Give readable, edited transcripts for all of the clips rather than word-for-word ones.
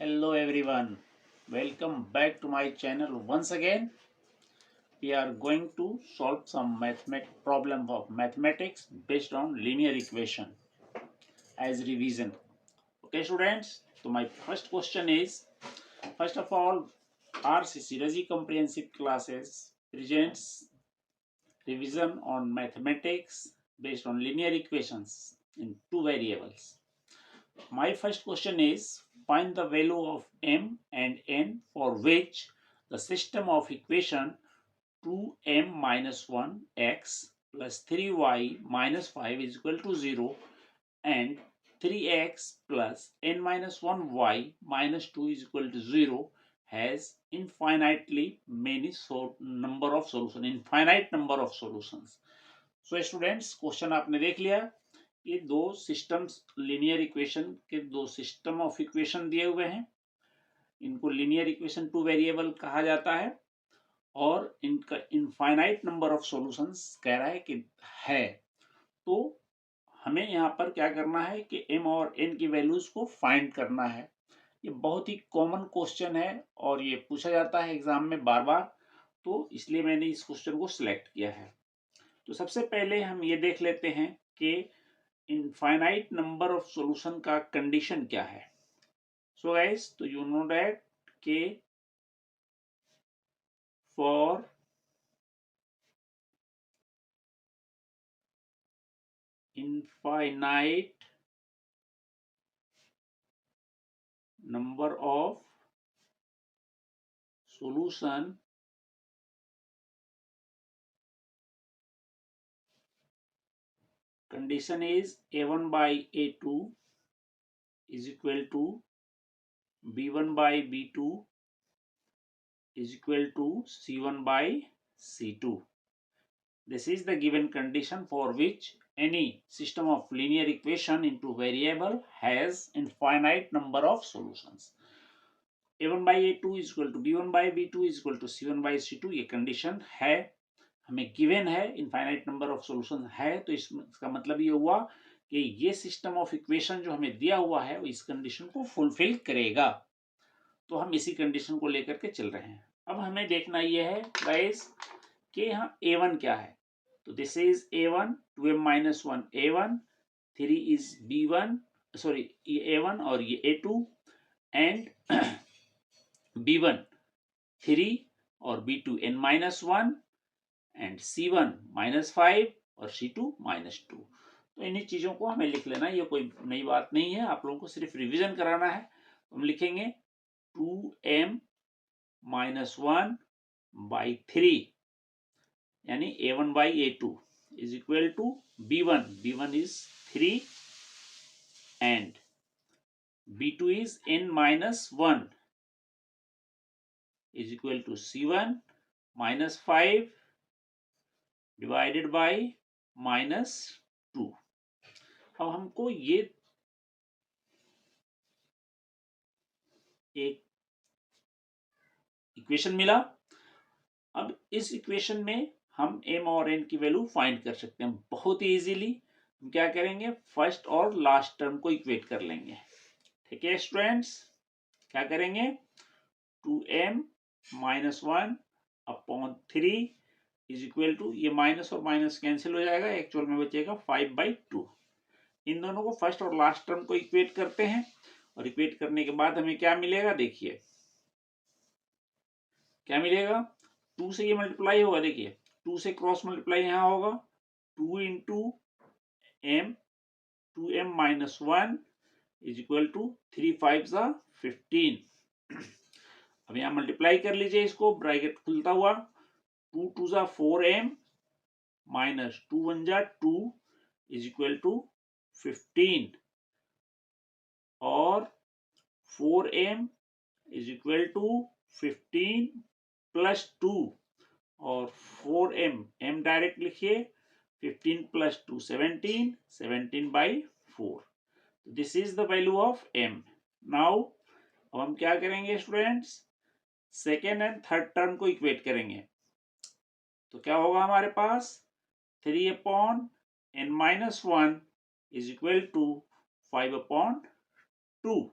Hello everyone, welcome back to my channel once again. We are going to solve some problem of mathematics based on linear equation as revision. Okay students, so my first question is, first of all, RCC Razi Comprehensive Classes presents revision on mathematics based on linear equations in two variables. My first question is, find the value of m and n for which the system of equation 2m minus 1 x plus 3y minus 5 is equal to 0 and 3x plus n minus 1 y minus 2 is equal to 0 has infinitely infinite number of solutions. So students, question आपने देख लिया। ये दो systems linear equation के दो system of equation दिए हुए हैं। इनको लीनियर इक्वेशन टू वेरिएबल कहा जाता है और इनका इनफाइनाइट नंबर ऑफ सॉल्यूशंस कह रहा है कि है। तो हमें यहाँ पर क्या करना है कि m और n की वैल्यूज को फाइंड करना है। ये बहुत ही कॉमन क्वेश्चन है और ये पूछा जाता है एग्जाम में बार बार, तो इसलिए मैंने इस क्वेश्चन को सिलेक्ट किया है। तो सबसे पहले हम ये देख लेते हैं कि इनफाइनाइट नंबर ऑफ सॉल्यूशन का कंडीशन क्या है। सो गाइस, तो यू नो दैट के for infinite number of solution condition is a1 by a2 is equal to b1 by b2 is equal to c1 by c2. This is the given condition for which any system of linear equation into variable has infinite number of solutions. a1 by a2 is equal to b1 by b2 is equal to c1 by c2 ये condition है, हमें given है, infinite number of solution है। तो इसका मतलब ये हुआ कि ये सिस्टम ऑफ इक्वेशन जो हमें दिया हुआ है वो इस कंडीशन को फुलफिल करेगा। तो हम इसी कंडीशन को लेकर के चल रहे हैं। अब हमें देखना ये है गाइस कि यहाँ a1 क्या है। तो this is a1, 2m minus 1 a1, 3 is b1, sorry ये a1 और ये a2 एंड b1 3 और b2 n minus 1 and c1 -5 और c2 -2। तो इन्हीं चीजों को हमें लिख लेना, ये कोई नई बात नहीं है, आप लोगों को सिर्फ रिवीजन कराना है। तो हम लिखेंगे 2m minus 1 by 3 यानी a1 by a2 is equal to b1 is 3 and b2 is n minus 1 is equal to c1 minus 5 divided by minus 2। अब हमको ये एक इक्वेशन मिला। अब इस इक्वेशन में हम m और n की वैल्यू फाइंड कर सकते हैं बहुत ही इजीली। हम क्या करेंगे, फर्स्ट और लास्ट टर्म को इक्वेट कर लेंगे। ठीक है स्टूडेंट्स, क्या करेंगे, 2m minus 1 upon 3 is equal to, ये माइनस और माइनस कैंसिल हो जाएगा, एक्चुअल में बचेगा 5/2। इन दोनों को फर्स्ट और लास्ट टर्म को इक्वेट करते हैं और इक्वेट करने के बाद हमें क्या मिलेगा, देखिए क्या मिलेगा, 2 से ये मल्टीप्लाई होगा, देखिए 2 से क्रॉस मल्टीप्लाई यहाँ होगा, 2 into m, 2m minus 1 is equal to 3 5 15। अब यहाँ मल्टीप्लाई कर लीजिए इसको, ब्रैकेट खुलता हुआ, 2 2 4m minus 2 1 2 is equal to 15 और 4m is equal to 15 plus 2 और 4m, m डायरेक्ट लिखिए, 15 plus 2 17, 17/4। This is the value of m। Now अब हम क्या करेंगे students, second and third term को इक्वेट करेंगे। तो क्या होगा हमारे पास, 3/n-1 is equal to 5/2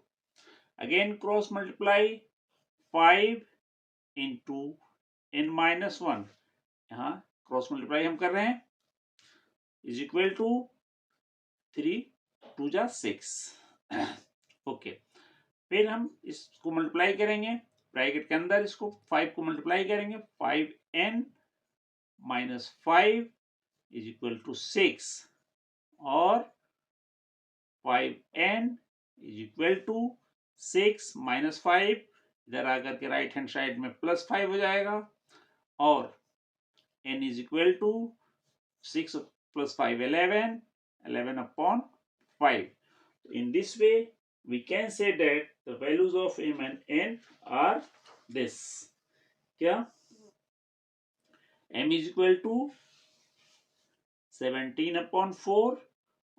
again cross multiply 5 into n-1, यहाँ क्रॉस मल्टीप्लाई हम कर रहे हैं, इज इक्वल टू 3 2 जा 6। ओके, फिर हम इसको मल्टीप्लाई करेंगे ब्रैकेट के अंदर, इसको 5 को मल्टीप्लाई करेंगे, 5n-5 इज इक्वल टू 6 और 5n is equal to 6 minus 5, इधर आकर के राइट हैंड साइड में +5 हो जाएगा, और n is equal to 6 + 5 11 upon 5. In this way we can say that the values of m and n are this. क्या m is equal to 17 upon 4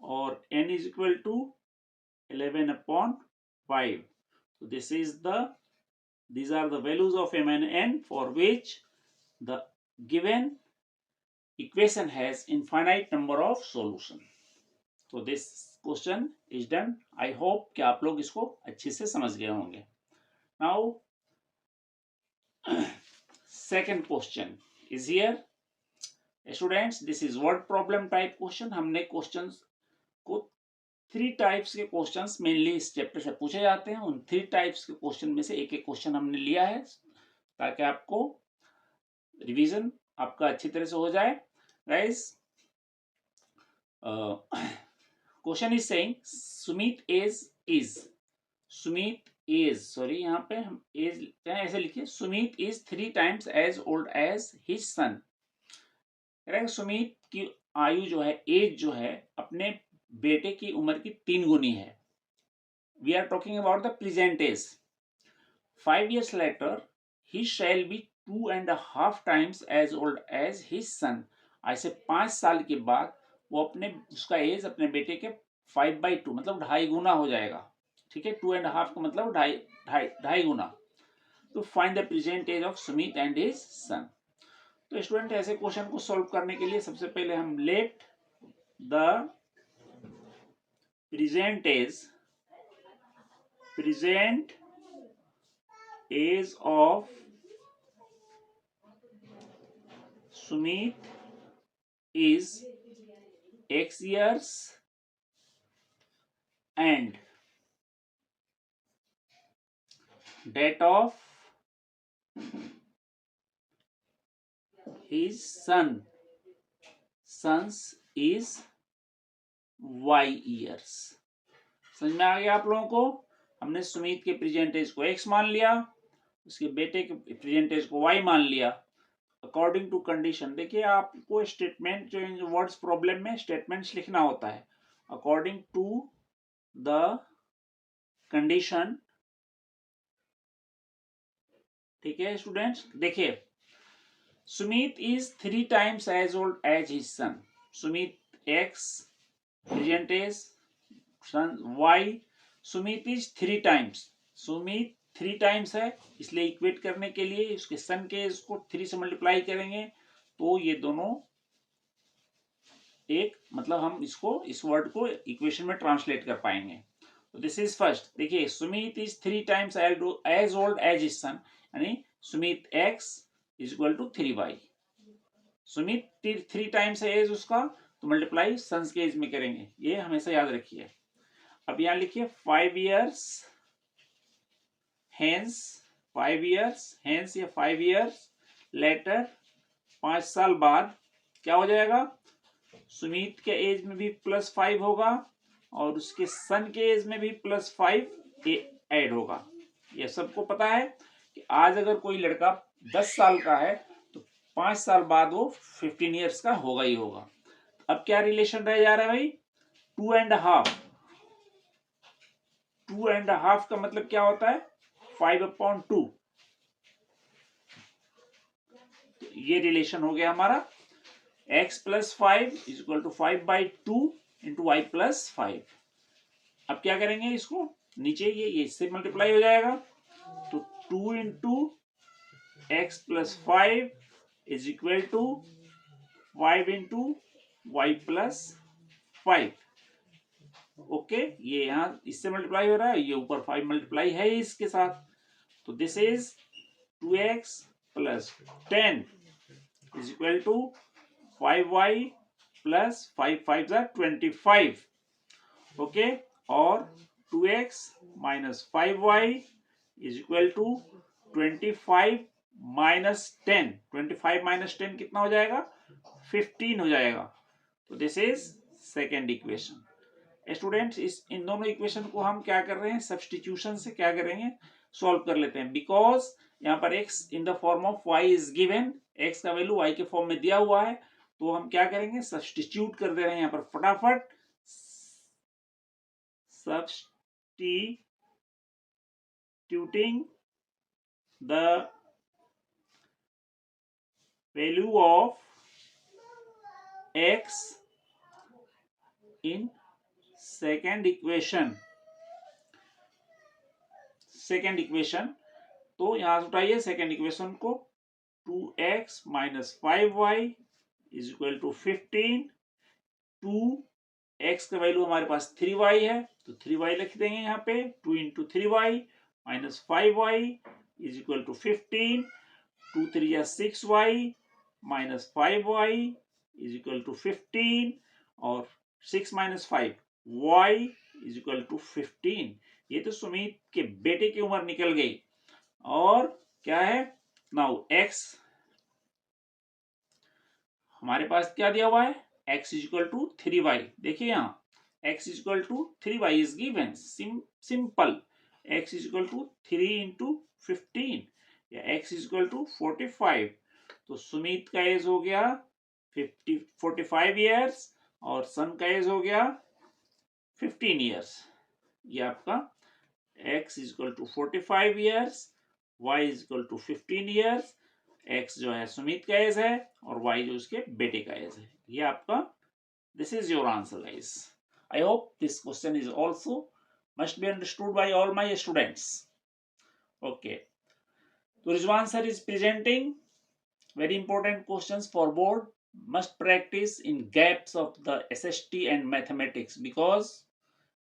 और n is equal to 11 upon 5. So these are the values of m and n for which the given equation has infinite number of solution. So this question is done. I hope कि आप लोग इसको अच्छे से समझ गए होंगे. Now second question is here. Students, this is word problem type question. हमने questions को 3 टाइप्स के क्वेश्चंस मेनली इस चैप्टर से पूछे जाते हैं. उन 3 टाइप्स के क्वेश्चन में से एक एक क्वेश्चन हमने लिया है ताकि आपको रिवीजन आपका अच्छी तरह से हो जाए. Guys, question is saying Sumit is sorry, यहाँ पे हम एज ऐसे लिखिए, Sumit is 3 times as old as his son. Sumit की आयु जो है, एज जो है, अपने बेटे की उम्र की 3 गुनी है. We are talking about the present age. 5 years later he shall be 2.5 times as old as his son. ऐसे 5 साल के बाद वो उसका एज अपने बेटे के 5/2 मतलब 2.5 गुना हो जाएगा. ठीक है, 2.5 का मतलब 2.5 गुना. तो find the present age of Sumit and his son. तो स्टूडेंट, ऐसे क्वेश्चन को सॉल्व करने के लिए सबसे पहले हम let the present age of Sumit is x years and that of his sons is y years. समझ में आ गया आप लोगों को? हमने सुमित के प्रेजेंट एज को x मान लिया, उसके बेटे के प्रेजेंट एज को y मान लिया. अकॉर्डिंग टू कंडीशन, देखिए आपको स्टेटमेंट जो वर्ड्स प्रॉब्लम में स्टेटमेंट्स लिखना होता है अकॉर्डिंग टू द कंडीशन. ठीक है स्टूडेंट्स, देखिए Sumit is 3 times as old as his son. Sumit x, present age, son y. Sumit is 3 times. Sumit 3 times है, इसलिए इक्वेट करने के लिए उसके सन के इसको 3 से मल्टीप्लाई करेंगे तो ये दोनों एक, मतलब हम इसको, इस वर्ड को इक्वेशन में ट्रांसलेट कर पाएंगे. तो दिस इज फर्स्ट. देखिए Sumit is 3 times as old as his son, यानी Sumit x is equal to 3y. Sumit 3 times है एज उसका, तो मल्टीप्लाई सन्स के एज में करेंगे, ये हमेशा याद रखिए. अब यहां लिखिए 5 years hence, 5 years hence या 5 years later, 5 साल बाद क्या हो जाएगा, सुमित के एज में भी +5 होगा और उसके सन के एज में भी +5 ऐड होगा. ये सबको पता है कि आज अगर कोई लड़का 10 साल का है तो 5 साल बाद वो 15 years का होगा ही होगा. अब क्या रिलेशन रह जा रहा है भाई, 2.5. 2.5 का मतलब क्या होता है, 5/2. ये रिलेशन हो गया हमारा. x + 5 = 5/2 × y + 5. अब क्या करेंगे, इसको नीचे ये इससे मल्टीप्लाई हो जाएगा, तो 2 × x + 5 = 5 × y + 5. ओके, ये यहाँ इससे मल्टीप्लाई हो रहा है, ये ऊपर 5 मल्टीप्लाई है इसके साथ, तो this is 2x plus 10 is equal to 5y plus 5 5 जा 25, ओके, और 2x minus 5y is equal to 25 minus 10, 25 minus 10 कितना हो जाएगा, 15 हो जाएगा। तो this is second equation. Students, इस इन दोनों इक्वेशन को हम क्या कर रहे हैं, सब्स्टिट्यूशन से क्या करेंगे, सॉल्व कर लेते हैं, बिकॉज यहाँ पर x in the form of y is given, x का वैल्यू y के फॉर्म में दिया हुआ है, तो हम क्या करेंगे, सब्स्टिट्यूट कर दे रहे हैं यहाँ पर फटाफट, substituting the value of x in second equation, तो यहां से उठाइए सेकेंड इक्वेशन को, 2x minus 5y is equal to 15, 2x का वैल्यू हमारे पास 3y है, तो 3y लिख देंगे यहाँ पे, 2 into 3y minus 5y is equal to 15, 2 3 या 6y minus 5y is equal to 15, और 6 minus 5 y is equal to 15। ये तो सुमित के बेटे की उम्र निकल गई, और क्या है, नाउ x हमारे पास क्या दिया हुआ है, x is equal to 3y, देखिए यहाँ x is equal to 3y is given, simple, x is equal to 3 into 15 या x इज इक्वल टू 45, तो सुमित का एज हो गया 45 ईयर्स और सन का एज हो गया 15 ईयर्स। ये आपका x is equal to 45 years, y is equal to 15 years, x जो है सुमित का एज है और y जो उसके बेटे का एज है। ये आपका, this is your answer guys. I hope this question is also must be understood by all my students. Okay, so Rizwan sir is presenting very important questions for board, must practice in gaps of the SST and mathematics, because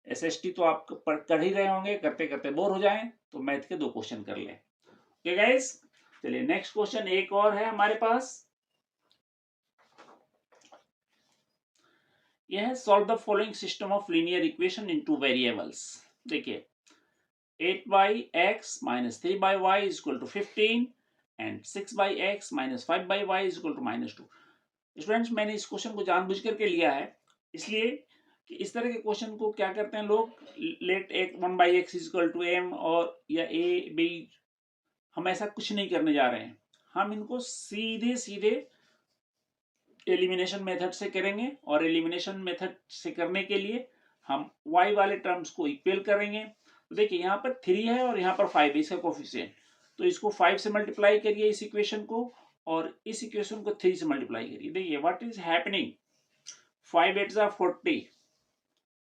SST तो आप कर ही रहे होंगे, करते करते bore हो जाएं तो मैथ के 2 क्वेश्चन कर लें। ओके गाइस, चलिए नेक्स्ट क्वेश्चन एक और है हमारे पास, यह है solve the following system of linear equation into variables. देखिए 8 by x minus 3 by y is equal to 15 and 6 by x minus 5 by y is equal to -2। Students, मैंने इस क्वेश्चन को जानबूझ करके लिया है, इसलिए कि इस तरह के क्वेश्चन को क्या करते हैं लोग, लेट एक 1 by x is equal to m और या a b, हम ऐसा कुछ नहीं करने जा रहे हैं, हम इनको सीधे सीधे एलिमिनेशन मेथड से करेंगे, और एलिमिनेशन मेथड से करने के लिए हम y वाले टर्म्स को इक्वल करेंगे। तो देखिए यहाँ पर 3 है और यहाँ पर 5 है इसका कोफिशिएंट, तो इसको 5 से मल्टीप्लाई करिए इस इक्वेशन को, और इस इक्वेशन को 3 से मल्टीप्लाई करिए। देखिए व्हाट इज हैपनिंग, 5 8 जा 40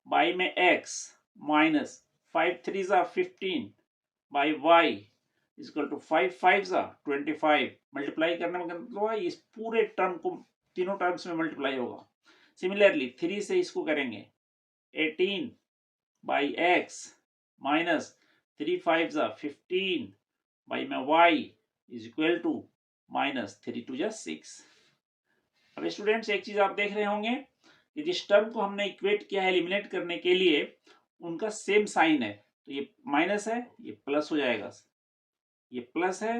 बाई में x माइनस 5 3 जा 15 by y is equal to 5 5 जा 25, मल्टीप्लाई करने में मतलब इस पूरे टर्म को तीनों टर्म्स में मल्टीप्लाई होगा। सिमिलरली 3 से इसको करेंगे 18 बाई x माइनस 3 5 जा 15 बाई में y is equal to minus 3 2 जा 6। अब स्टूडेंट्स एक चीज आप देख रहे होंगे कि जिस टर्म को हमने इक्वेट किया है एलिमिनेट करने के लिए, उनका सेम साइन है, तो ये माइनस है ये प्लस हो जाएगा, ये प्लस है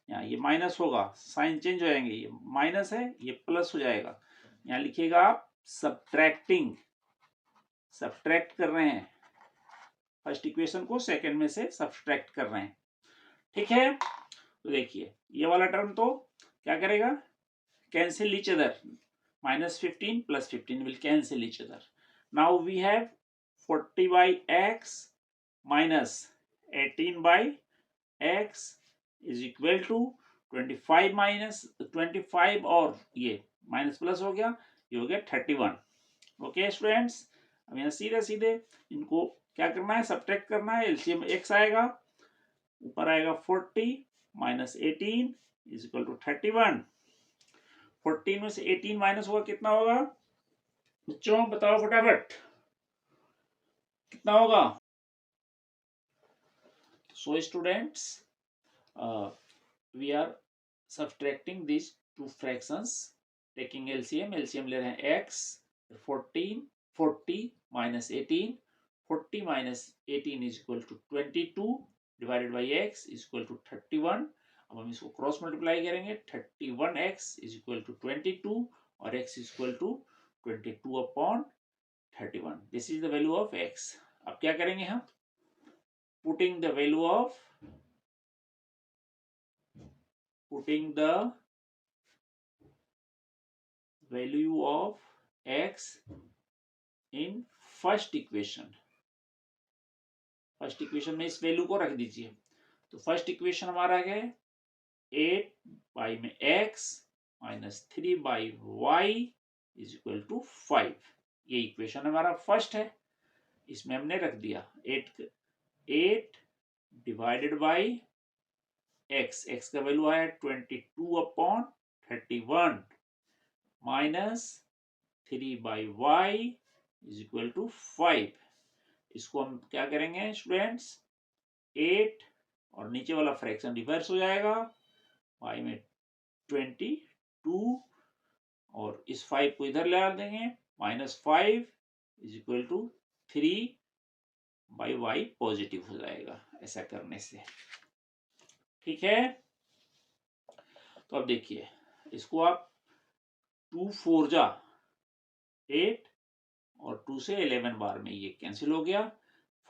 यहाँ ये माइनस होगा, साइन चेंज हो जाएंगे, ये माइनस है ये प्लस हो जाएगा। यहाँ लिखिएगा आप सब्ट्रैक्टिंग, सब्ट्रैक्ट कर रहे हैं, फर्स्ट इक्वेशन को सेकंड में से सब्ट्रैक्ट कर रहे हैं, ठीक है। तो देखिए ये वाला टर्म तो क्या करेगा, cancel each other, -15 + 15 will cancel each other. Now we have 40 by x minus 18 by x is equal to 25 minus 25, और ये माइनस प्लस हो गया, ये हो गया 31। ओके स्टूडेंट्स, अब यहाँ सीधे सीधे इनको क्या करना है, सब्ट्रैक्ट करना है, एलसीएम x आएगा, ऊपर आएगा 40 माइनस 18 इज इक्वल टू 31, 14 में से 18 माइनस होगा कितना होगा बच्चों, बताओ फटाफट, कितना होगा? So students, we are subtracting these two fractions, taking LCM ले रहे हैं x, 14, 40 minus 18, 40 minus 18 is equal to 22 divided by x is equal to 31. अब हम इसको क्रॉस मल्टीप्लाई करेंगे, 31x is equal to 22 और x is equal to 22 upon 31. This is the value of x. अब क्या करेंगे हम? Putting the value of x in first equation में इस वैल्यू को रख दीजिए। तो फर्स्ट इक्वेशन हमारा क्या है? 8 बाई में x minus 3 by y is equal to 5। ये इक्वेशन हमारा फर्स्ट है, इसमें हमने रख दिया 8 डिवाइडेड बाई x का वैल्यू आया 22 upon 31 minus 3 by y is equal to 5। इसको हम क्या करेंगे स्टूडेंट्स? 8 और नीचे वाला फ्रैक्शन रिवर्स हो जाएगा, y में 22 और इस 5 को इधर ले देंगे, -5 is equal to 3 by y positive हो जाएगा ऐसा करने से। ठीक है, तो अब देखिए इसको आप 2 4 जा 8 और 2 से 11 बार में ये कैंसिल हो गया।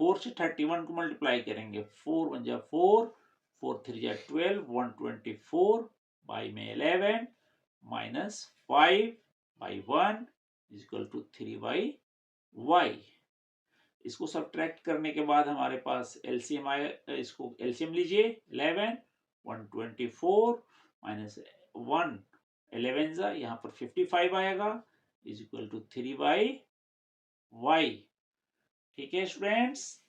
4 से 31 को मल्टीप्लाई करेंगे, 4 1 जा 4, 4 3 जा 12, 124 बाई में 11 minus 5 by 1 is equal to 3 by y. इसको सब्ट्रैक्ट करने के बाद हमारे पास एलसीएम आए, इसको एलसीएम लीजिए 11 124 माइनस 1 11 जा यहाँ पर 55 आएगा is equal to 3 by y. ठीक है स्टूडेंट्स,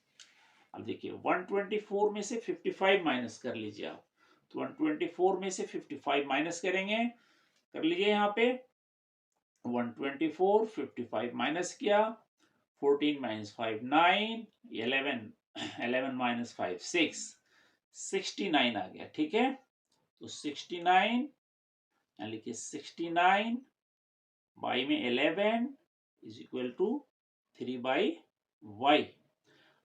अब देखिए 124 में से 55 माइनस कर लीजिए आप, तो 124 में से 55 माइनस करेंगे, कर लीजिए यहाँ पे 124 55 माइनस किया, 14 माइनस 5 9, 11 माइनस 5 6, 69 आ गया। ठीक है, तो 69 लिखिए 69 बाई में 11 is equal to 3 by y.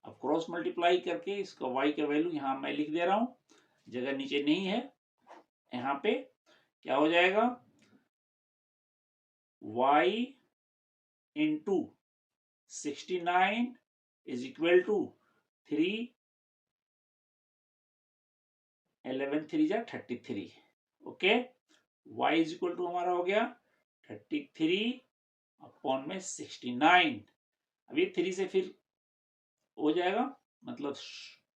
अब क्रॉस मल्टीप्लाई करके इसका y का वैल्यू यहां मैं लिख दे रहा हूं, जगह नीचे नहीं है, यहां पे क्या हो जाएगा? y into 69 is equal to 3 11 3 जा 33। Okay, y is equal to हमारा हो गया 33 अपॉन में 69। अब ये 3 से फिर हो जाएगा, मतलब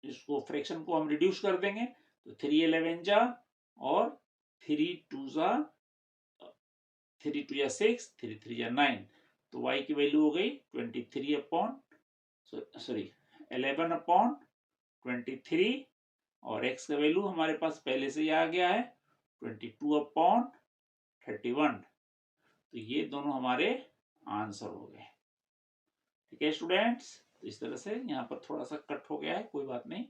इसको फ्रैक्शन को हम रिड्यूस कर देंगे, तो 3 11 जा और 3 2 जा 6, 3 3 जा 9, तो y की वैल्यू हो गई 23 अपॉन 11 अपॉन 23 और x का वैल्यू हमारे पास पहले से ही आ गया है 22 अपॉन 31। तो ये दोनों हमारे आंसर हो गए। ठीक है स्टूडेंट्स, तो इस तरह से यहाँ पर थोड़ा सा कट हो गया है, कोई बात नहीं।